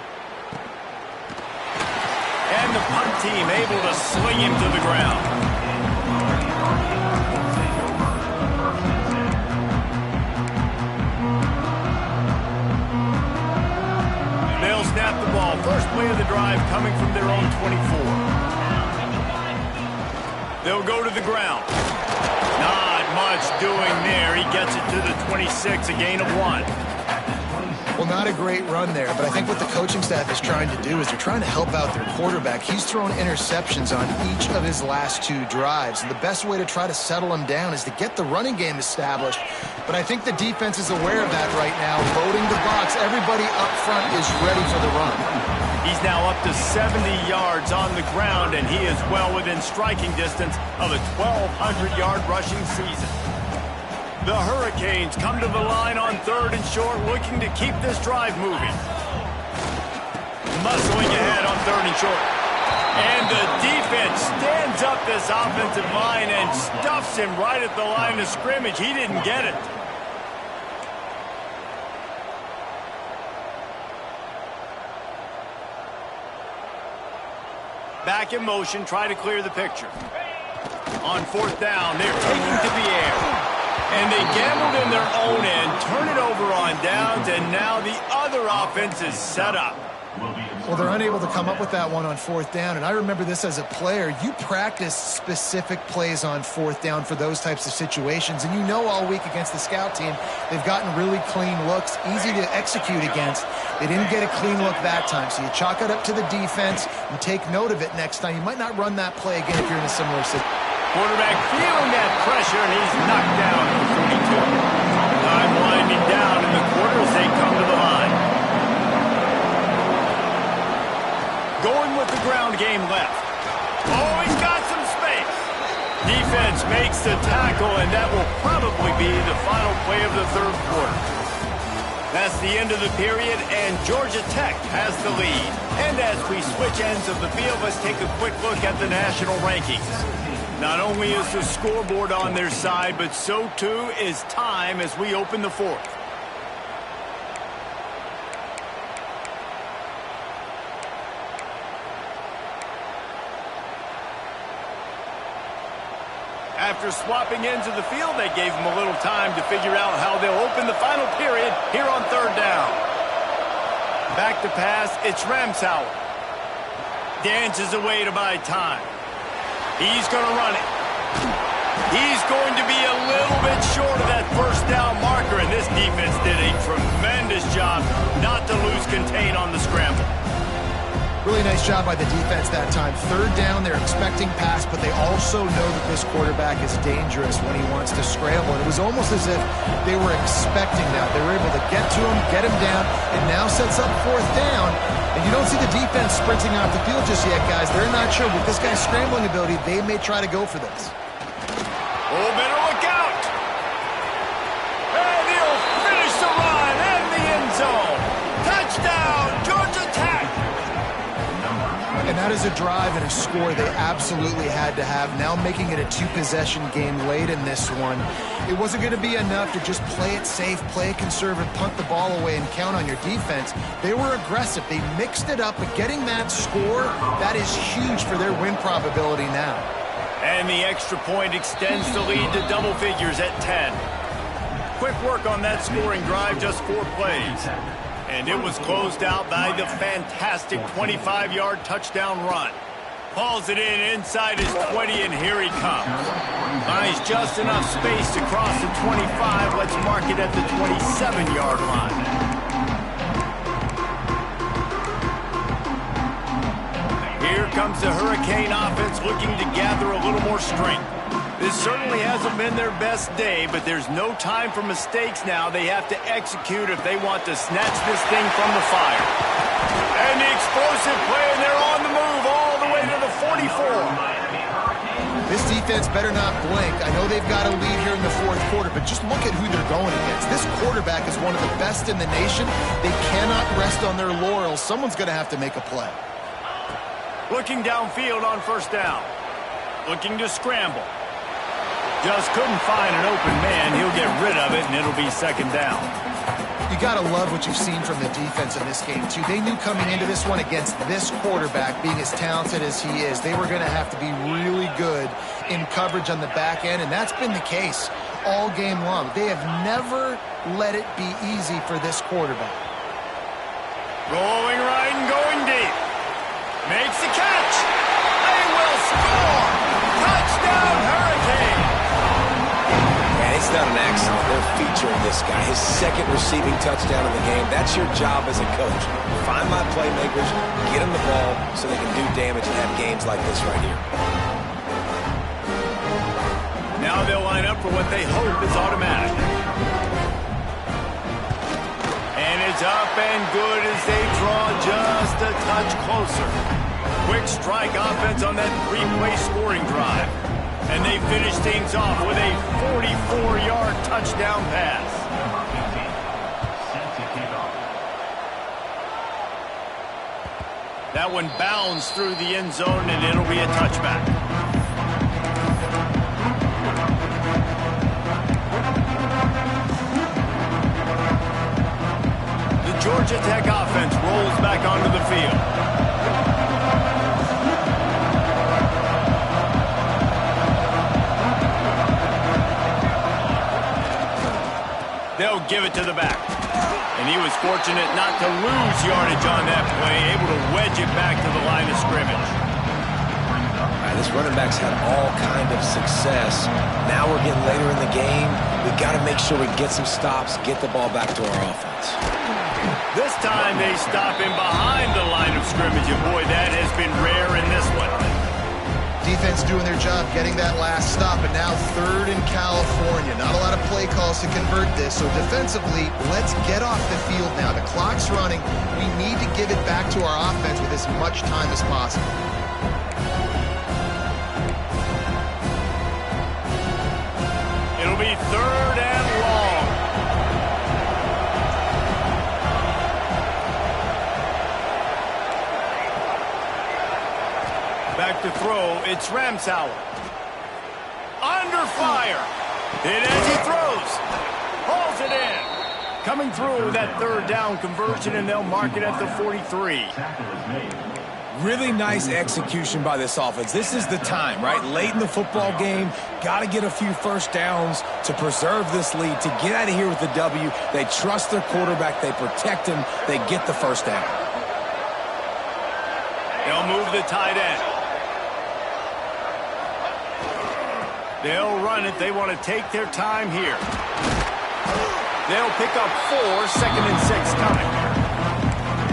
And the punt team able to sling him to the ground. They'll snap the ball. First play of the drive coming from their own 24. They'll go to the ground. Not much doing there. He gets it to the 26, a gain of 1. Well, not a great run there, but I think what the coaching staff is trying to do is they're trying to help out their quarterback. He's thrown interceptions on each of his last 2 drives, and the best way to try to settle him down is to get the running game established. But I think the defense is aware of that right now, loading the box. Everybody up front is ready for the run. He's now up to 70 yards on the ground, and he is well within striking distance of a 1,200-yard rushing season. The Hurricanes come to the line on 3rd and short, looking to keep this drive moving. Muscling ahead on 3rd and short. And the defense stands up this offensive line and stuffs him right at the line of scrimmage. He didn't get it. Back in motion, try to clear the picture. On 4th down, they're taking to the air. And they gambled in their own end, turn it over on downs, and now the other offense is set up. Well, they're unable to come up with that one on 4th down, and I remember this as a player. You practice specific plays on 4th down for those types of situations, and you know all week against the scout team, they've gotten really clean looks, easy to execute against. They didn't get a clean look that time, so you chalk it up to the defense and take note of it next time. You might not run that play again if you're in a similar situation. Quarterback feeling that pressure, and he's knocked down at 42. Time winding down in the quarter as they come to the line. Going with the ground game left. Oh, he's got some space. Defense makes the tackle, and that will probably be the final play of the 3rd quarter. That's the end of the period, and Georgia Tech has the lead. And as we switch ends of the field, let's take a quick look at the national rankings. Not only is the scoreboard on their side, but so too is time as we open the 4th. After swapping ends of the field, they gave them a little time to figure out how they'll open the final period here on 3rd down. Back to pass, it's Ncaa. Dances away to buy time. He's going to run it. He's going to be a little bit short of that 1st down marker, and this defense did a tremendous job not to lose contain on the scramble. Really nice job by the defense that time. 3rd down, they're expecting pass, but they also know that this quarterback is dangerous when he wants to scramble. And it was almost as if they were expecting that. They were able to get to him, get him down, and now sets up 4th down. And you don't see the defense sprinting off the field just yet, guys. They're not sure. With this guy's scrambling ability, they may try to go for this. Oh, better look out! And he'll finish the run in the end zone. Touchdown, Georgia Tech! And that is a drive and a score they absolutely had to have. Now making it a 2-possession game late in this one. It wasn't going to be enough to just play it safe, play it conservative, punt the ball away, and count on your defense. They were aggressive. They mixed it up, but getting that score, that is huge for their win probability now. And the extra point extends the lead to double figures at 10. Quick work on that scoring drive, just 4 plays. And it was closed out by the fantastic 25-yard touchdown run. Hauls it in inside his 20, and here he comes. Finds just enough space to cross the 25. Let's mark it at the 27-yard line. Here comes the Hurricane offense looking to gather a little more strength. This certainly hasn't been their best day, but there's no time for mistakes now. They have to execute if they want to snatch this thing from the fire. And the explosive play, and they're on the move all the way to the 44. This defense better not blink. I know they've got a lead here in the 4th quarter, but just look at who they're going against. This quarterback is one of the best in the nation. They cannot rest on their laurels. Someone's going to have to make a play. Looking downfield on 1st down. Looking to scramble. Just couldn't find an open man. He'll get rid of it, and it'll be 2nd down. You got to love what you've seen from the defense in this game, too. They knew coming into this one against this quarterback, being as talented as he is, they were going to have to be really good in coverage on the back end, and that's been the case all game long. They have never let it be easy for this quarterback. Rolling right and going deep. Makes the catch. They will score. Touchdown, Hurricane. Yeah, they It's not an accident. They're featuring this guy. His second receiving touchdown of the game. That's your job as a coach. Find my playmakers, get them the ball so they can do damage and have games like this right here. Now they'll line up for what they hope is automatic. And it's up and good as they draw just a touch closer. Quick strike offense on that three-play scoring drive. And they finish things off with a 44-yard touchdown pass. That one bounds through the end zone, and it'll be a touchback. The Georgia Tech offense rolls back onto the field. They'll give it to the back. And he was fortunate not to lose yardage on that play, able to wedge it back to the line of scrimmage. All right, this running back's had all kind of success. Now we're getting later in the game. We've got to make sure we get some stops, get the ball back to our offense. This time they stop him behind the line of scrimmage, and boy, that has been rare in this one. Defense doing their job, getting that last stop, and now third in California. Not a lot of play calls to convert this, so defensively, let's get off the field now. The clock's running. We need to give it back to our offense with as much time as possible. It'll be third and long. Back to throw, it's Ncaa. Under fire. Hit as he throws. Hauls it in. Coming through with that third down conversion, and they'll mark it at the 43. Really nice execution by this offense. This is the time, right? Late in the football game, got to get a few first downs to preserve this lead, to get out of here with the W. They trust their quarterback. They protect him. They get the first down. They'll move the tight end. They'll run it. They want to take their time here. They'll pick up 4, second and 6 coming.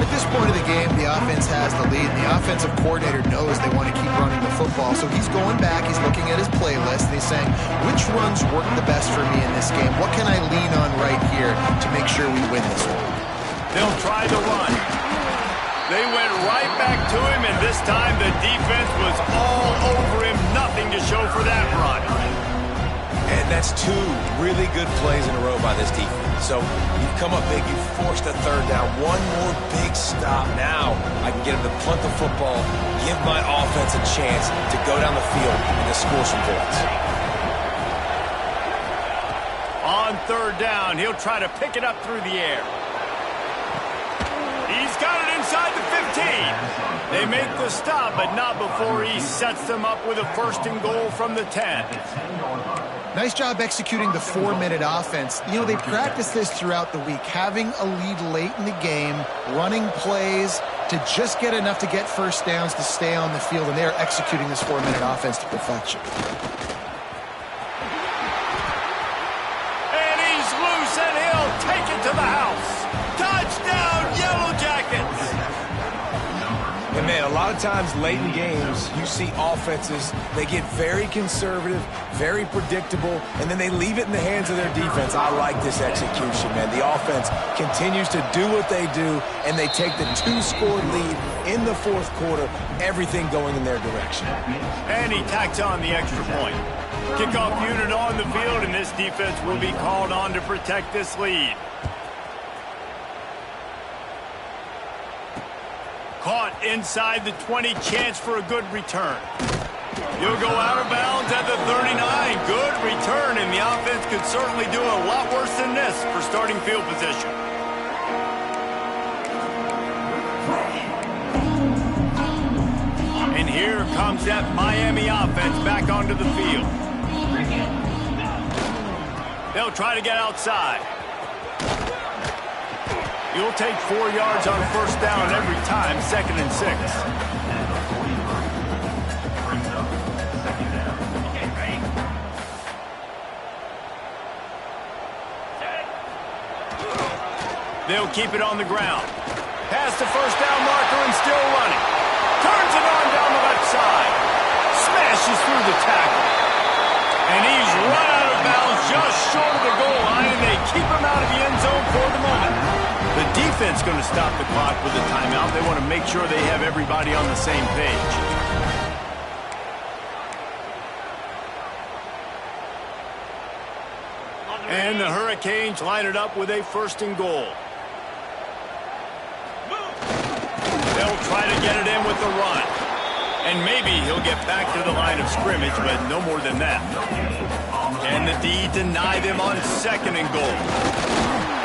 At this point of the game, the offense has the lead. The offensive coordinator knows they want to keep running the football, so he's going back, he's looking at his playlist, and he's saying, which runs work the best for me in this game? What can I lean on right here to make sure we win this one? They'll try the run. They went right back to him, and this time the defense was all over him. Nothing to show for that run. And that's 2 really good plays in a row by this defense. So you've come up big, you've forced a third down. One more big stop. Now I can get him to punt the football, give my offense a chance to go down the field and to score some points. On third down, he'll try to pick it up through the air. He's got it inside the 15. They make the stop, but not before he sets them up with a first and goal from the 10. Nice job executing the 4-minute offense. You know, they practice this throughout the week, having a lead late in the game, running plays to just get enough to get first downs to stay on the field, and they're executing this 4-minute offense to perfection. And he's loose, and he'll take it to the house. Touchdown, Yellow Jackets! And man, a lot of times late in games, you see offenses, they get very conservative, very predictable, and then they leave it in the hands of their defense. I like this execution, man. The offense continues to do what they do, and they take the 2-score lead in the fourth quarter, everything going in their direction. And he tacks on the extra point. Kickoff unit on the field, and this defense will be called on to protect this lead. Caught inside the 20, chance for a good return. He'll go out of bounds at the 39. Good return, and the offense could certainly do a lot worse than this for starting field position. And here comes that Miami offense back onto the field. They'll try to get outside. You'll take 4 yards on first down every time, second and 6. They'll keep it on the ground. Past the first down marker and still running. Turns it on down the left side. Smashes through the tackle. And he's run out of bounds just short of the goal line, and they keep him out of the end zone for the moment. The defense going to stop the clock with a timeout. They want to make sure they have everybody on the same page. And the Hurricanes line it up with a 1st and goal. They'll try to get it in with the run. And maybe he'll get back to the line of scrimmage, but no more than that. And the D deny them on 2nd and goal.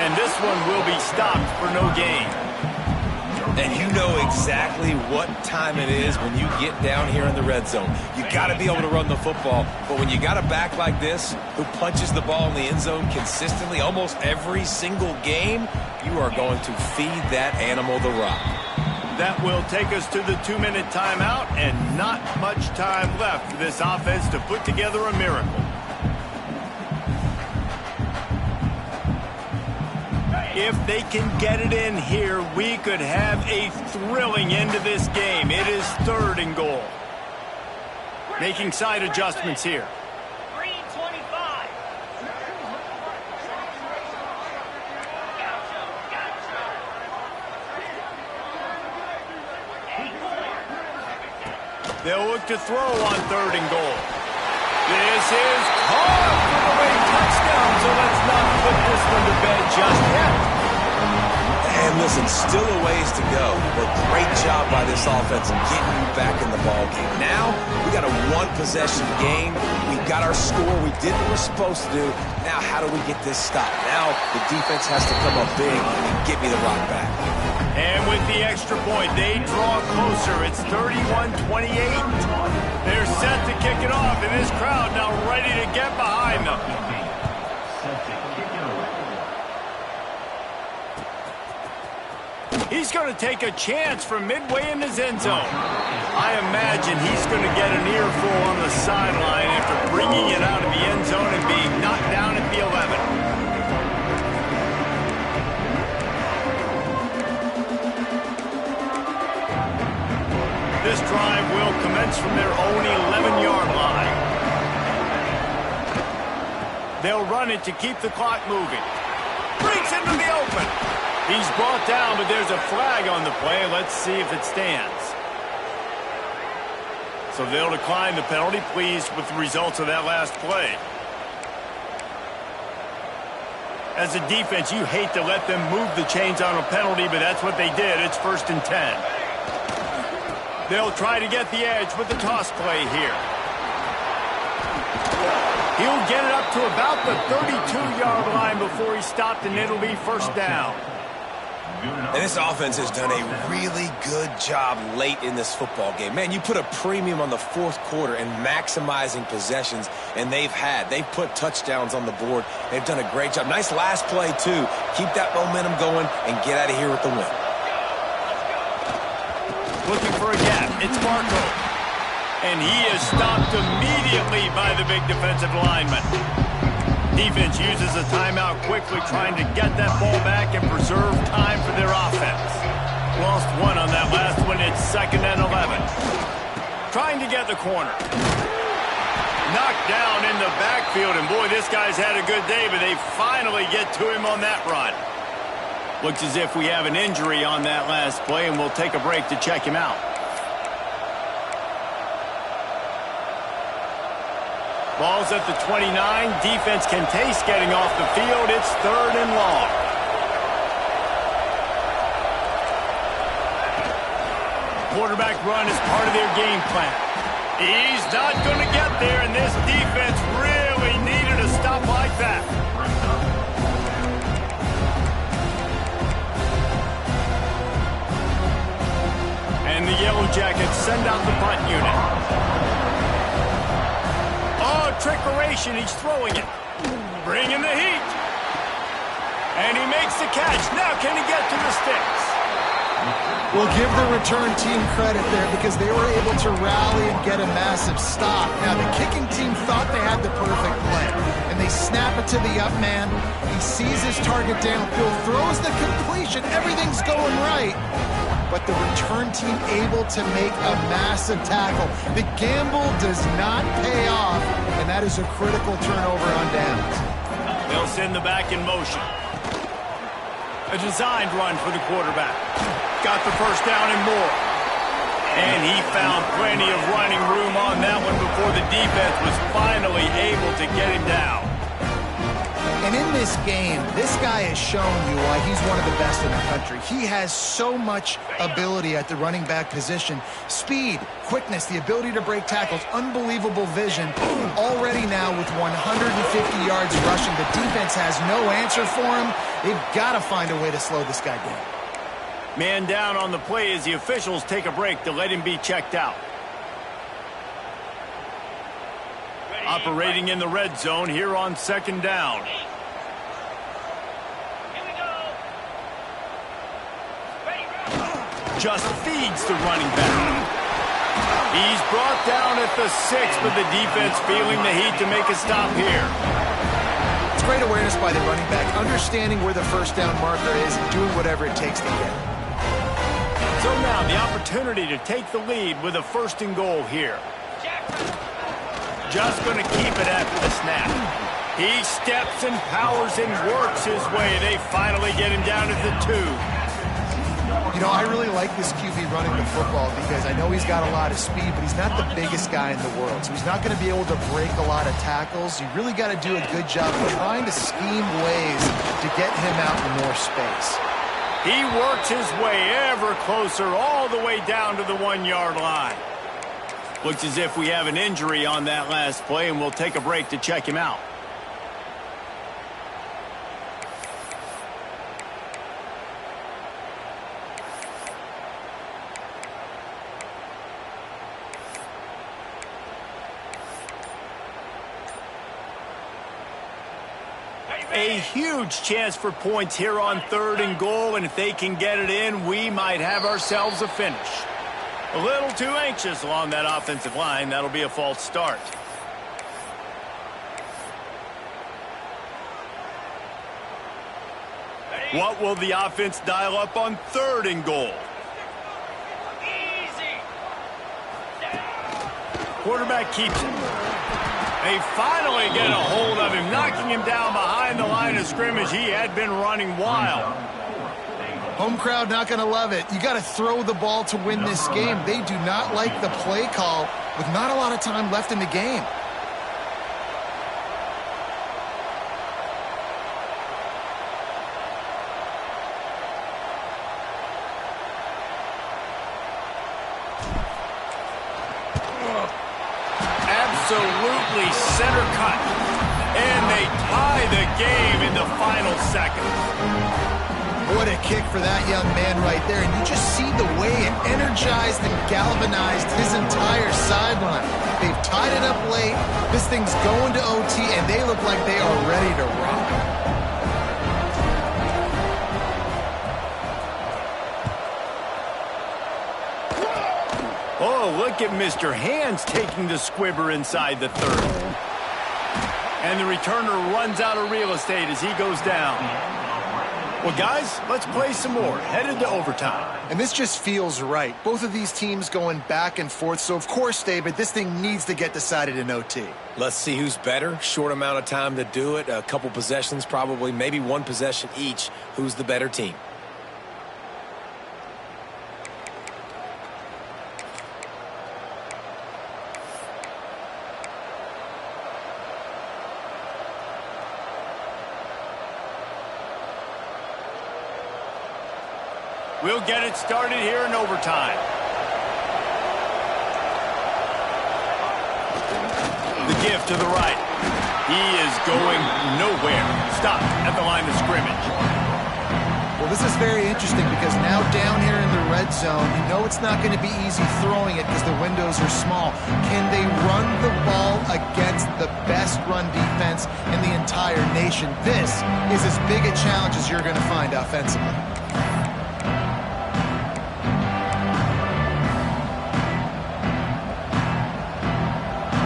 And this one will be stopped for no gain. And you know exactly what time it is when you get down here in the red zone. You got to be able to run the football. But when you got a back like this who punches the ball in the end zone consistently almost every single game, you are going to feed that animal the rock. That will take us to the 2-minute timeout, and not much time left for this offense to put together a miracle. If they can get it in here, we could have a thrilling end to this game. It is 3rd and goal. Making side adjustments here. They'll look to throw on 3rd and goal. This is caught for the late touchdown, so let's not put this one to bed just yet. And listen, still a ways to go, but great job by this offense getting you back in the ball game. Now, we got a 1-possession game. We got our score. We did what we're supposed to do. Now, how do we get this stopped? Now, the defense has to come up big and get me the rock back. And with the extra point, they draw closer. It's 31-28. They're set to kick it off, and this crowd now ready to get behind them. He's going to take a chance from midway in his end zone. I imagine he's going to get an earful on the sideline after bringing it out of the end zone and being knocked down at the 11. This drive will commence from their own 11-yard line. They'll run it to keep the clock moving. Breaks into the open. He's brought down, but there's a flag on the play. Let's see if it stands. So they'll decline the penalty, pleased with the results of that last play. As a defense, you hate to let them move the chains on a penalty, but that's what they did. It's 1st and 10. They'll try to get the edge with the toss play here. He'll get it up to about the 32-yard line before he's stopped, and it'll be 1st down. And this offense has done a really good job late in this football game. Man, you put a premium on the 4th quarter and maximizing possessions, and they've put touchdowns on the board. They've done a great job. Nice last play, too. Keep that momentum going and get out of here with the win. Looking for a gap. It's Marco. And he is stopped immediately by the big defensive lineman. Defense uses a timeout quickly, trying to get that ball back and preserve time for their offense. Lost one on that last one. It's 2nd and 11. Trying to get the corner. Knocked down in the backfield, and boy, this guy's had a good day, but they finally get to him on that run. Looks as if we have an injury on that last play, and we'll take a break to check him out. Ball's at the 29. Defense can taste getting off the field. It's 3rd and long. Quarterback run is part of their game plan. He's not going to get there, and this defense really needed a stop like that. And the Yellow Jackets send out the punt unit. Oh, trickeration. He's throwing it. Bringing the heat. And he makes the catch. Now can he get to the sticks? We'll give the return team credit there because they were able to rally and get a massive stop. Now, the kicking team thought they had the perfect play, and they snap it to the up man. He sees his target downfield, throws the completion. Everything's going right, but the return team able to make a massive tackle. The gamble does not pay off, and that is a critical turnover on downs. They'll send the back in motion. A designed run for the quarterback. Got the first down and more. And he found plenty of running room on that one before the defense was finally able to get him down. And in this game, this guy has shown you why he's one of the best in the country. He has so much ability at the running back position. Speed, quickness, the ability to break tackles, unbelievable vision. Already now with 150 yards rushing, the defense has no answer for him. They've got to find a way to slow this guy down. Man down on the play as the officials take a break to let him be checked out. Operating in the red zone here on second down. Just feeds the running back. He's brought down at the 6, but the defense feeling the heat to make a stop here. It's great awareness by the running back, understanding where the first down marker is and doing whatever it takes to get it. So now the opportunity to take the lead with a first and goal here. Just going to keep it after the snap. He steps and powers and works his way. They finally get him down to the 2. You know, I really like this QB running the football because I know he's got a lot of speed, but he's not the biggest guy in the world. So he's not going to be able to break a lot of tackles. You really got to do a good job of trying to scheme ways to get him out in more space. He works his way ever closer all the way down to the 1-yard line. Looks as if we have an injury on that last play, and we'll take a break to check him out. A huge chance for points here on third and goal, and if they can get it in, we might have ourselves a finish. A little too anxious along that offensive line. That'll be a false start. What will the offense dial up on third and goal? Quarterback keeps it. They finally get a hold of him, knocking him down behind the line of scrimmage. He had been running wild. Home crowd not going to love it. You got to throw the ball to win this game. They do not like the play call with not a lot of time left in the game. Absolutely center cut. And they tie the game in the final seconds. What a kick for that young man right there. And you just see the way it energized and galvanized his entire sideline. They've tied it up late. This thing's going to OT, and they look like they are ready to rock. Oh, look at Mr. Hands taking the squibber inside the 30. And the returner runs out of real estate as he goes down. Well, guys, let's play some more. Headed to overtime. And this just feels right. Both of these teams going back and forth. So, of course, David, this thing needs to get decided in OT. Let's see who's better. Short amount of time to do it. A couple possessions, probably, maybe one possession each. Who's the better team? We'll get it started here in overtime. The give to the right. He is going nowhere. Stop at the line of scrimmage. Well, this is very interesting because now down here in the red zone, you know it's not going to be easy throwing it because the windows are small. Can they run the ball against the best run defense in the entire nation? This is as big a challenge as you're going to find offensively.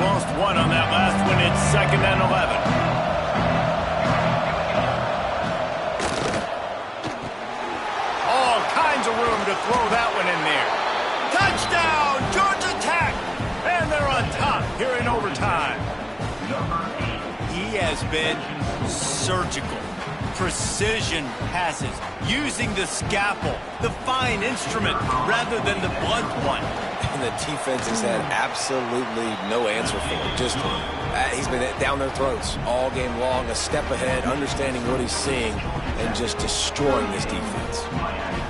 lost one on that last one. It's 2nd and 11. All kinds of room to throw that one in there. Touchdown, Georgia Tech! And they're on top here in overtime. He has been surgical. Precision passes, using the scalpel, the fine instrument, rather than the blunt one. And the defense has had absolutely no answer for him. Just, he's been down their throats all game long, a step ahead, understanding what he's seeing, and just destroying this defense.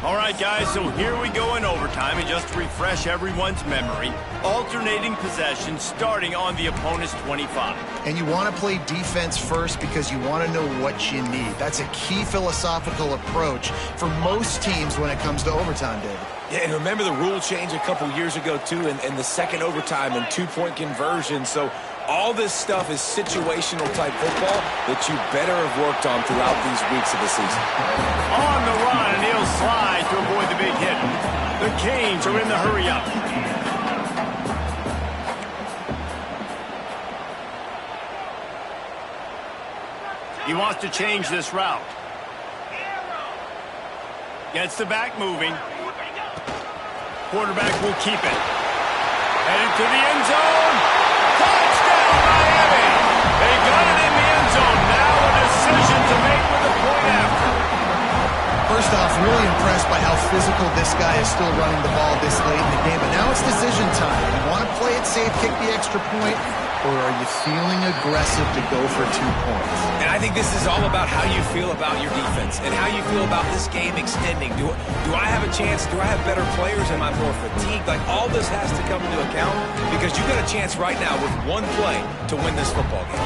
All right, guys, so here we go in overtime, and just to refresh everyone's memory, alternating possession starting on the opponent's 25. And you want to play defense first because you want to know what you need. That's a key philosophical approach for most teams when it comes to overtime, David. Yeah, and remember the rule change a couple years ago, too, in the second overtime and two-point conversion. So all this stuff is situational type football that you better have worked on throughout these weeks of the season. On the run, and he'll slide to avoid the big hit. The Canes are in the hurry-up. He wants to change this route. Gets the back moving. Quarterback will keep it. Headed to the end zone. Touchdown, Miami! They got it in the end zone. Now a decision to make with the point after. First off, really impressed by how physical this guy is still running the ball this late in the game. But now it's decision time. You want to play it safe, kick the extra point, or are you feeling aggressive to go for 2 points? And I think this is all about how you feel about your defense and how you feel about this game extending. Do I have a chance? Do I have better players? Am I more fatigued? Like, all this has to come into account because you got a chance right now with one play to win this football game.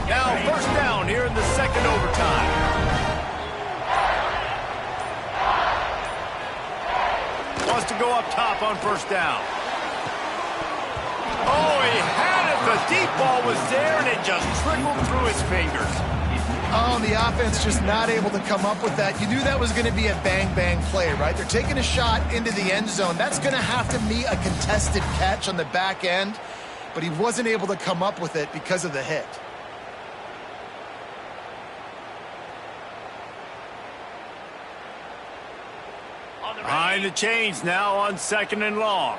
Now first down here in the second overtime. Wants to go up top on first down. Oh, he had it. The deep ball was there, and it just trickled through his fingers. Oh, the offense just not able to come up with that. You knew that was going to be a bang-bang play, right? They're taking a shot into the end zone. That's going to have to be a contested catch on the back end, but he wasn't able to come up with it because of the hit. Behind the chains now on 2nd and long.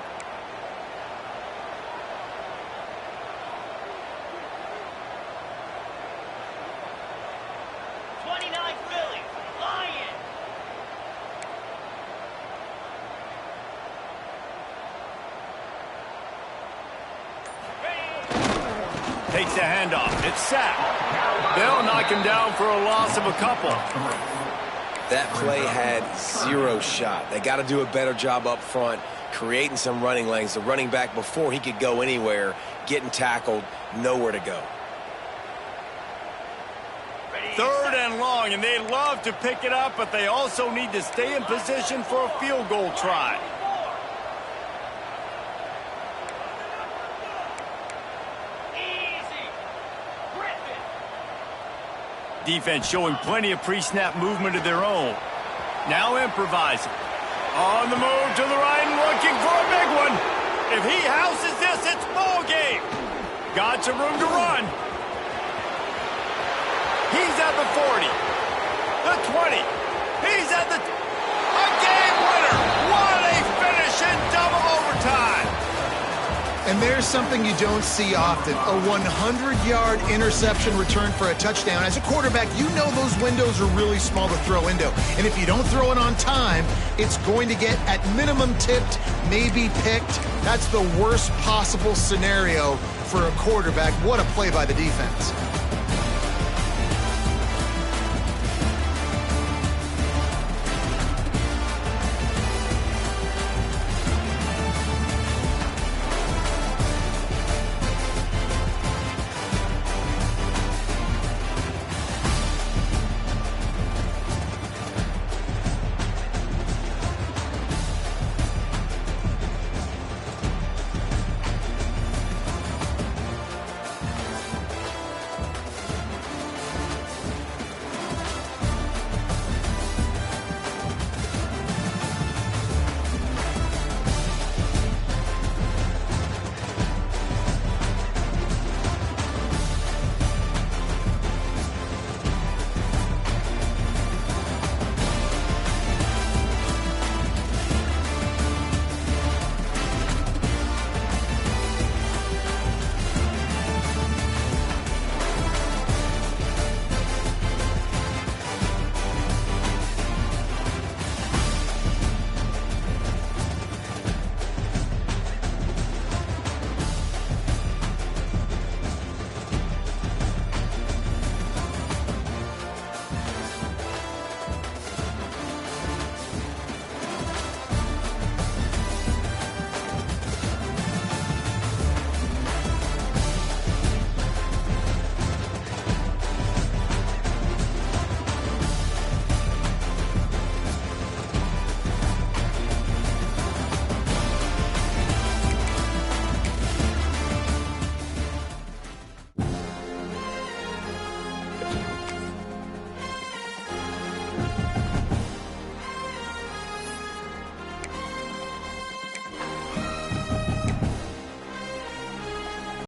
Takes the handoff. It's sacked. They'll knock him down for a loss of a couple. That play had zero shot. They got to do a better job up front, creating some running lanes. The running back, before he could go anywhere, getting tackled, nowhere to go. 3rd and long, and they love to pick it up, but they also need to stay in position for a field goal try. Defense showing plenty of pre-snap movement of their own. Now improvising. On the move to the right and looking for a big one. If he houses this, it's ball game. Got some room to run. He's at the 40. The 20. He's at the... A game winner. What a finish in double overtime. And there's something you don't see often, a 100-yard interception return for a touchdown. As a quarterback, you know those windows are really small to throw into. And if you don't throw it on time, it's going to get at minimum tipped, maybe picked. That's the worst possible scenario for a quarterback. What a play by the defense.